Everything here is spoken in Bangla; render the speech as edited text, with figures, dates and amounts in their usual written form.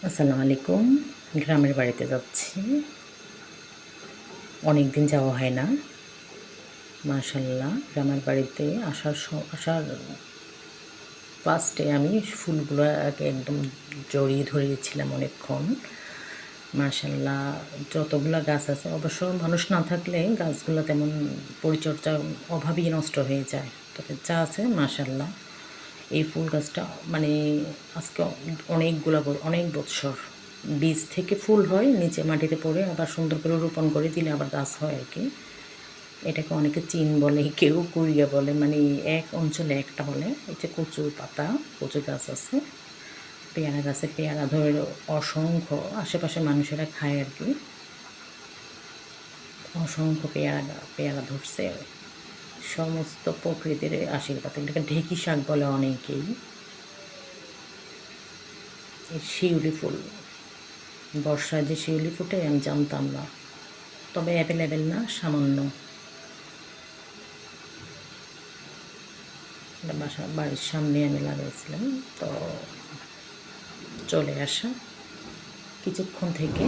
আসসালামু আলাইকুম। গ্রামের বাড়িতে যাচ্ছি, অনেক দিন যাওয়া হয় না। মাশাল্লাহ, গ্রামের বাড়িতে আসার ফার্স্টে আমি ফুলগুলোকে একদম জড়িয়ে ধরেছিলাম অনেকক্ষণ। মাশাল্লাহ, যতগুলা গাছ আছে, অবশ্য মানুষ না থাকলে গাছগুলো তেমন পরিচর্যার অভাবেই নষ্ট হয়ে যায়। তবে যা আছে মাশাল্লাহ, এই ফুল গাছটা মানে আজকে অনেক বছর বীজ থেকে ফুল হয়, নিচে মাটিতে পড়ে আবার সুন্দর করে রোপণ করে দিলে আবার গাছ হয় আর কি। এটাকে অনেকে চিন বলে, কেউ কুড়িয়া বলে, মানে এক অঞ্চলে একটা বলে। এই যে কচু পাতা, কচু গাছ আছে, পেয়ারা গাছে পেয়ারা ধরে অসংখ্য, আশেপাশে মানুষেরা খায় আর কি। অসংখ্য পেয়ারা ধরছে, সমস্ত প্রকৃতির আশীর্বাদ। এটাকে ঢেঁকি শাক বলে অনেকেই। এই শিউলি ফুল, বর্ষায় যে শিউলি ফুটে আমি জানতাম না, তবে অ্যাভেলেবেল না, সামান্য। বাড়ির সামনে আমি লাগাইছিলাম, তো চলে আসা কিছুক্ষণ থেকে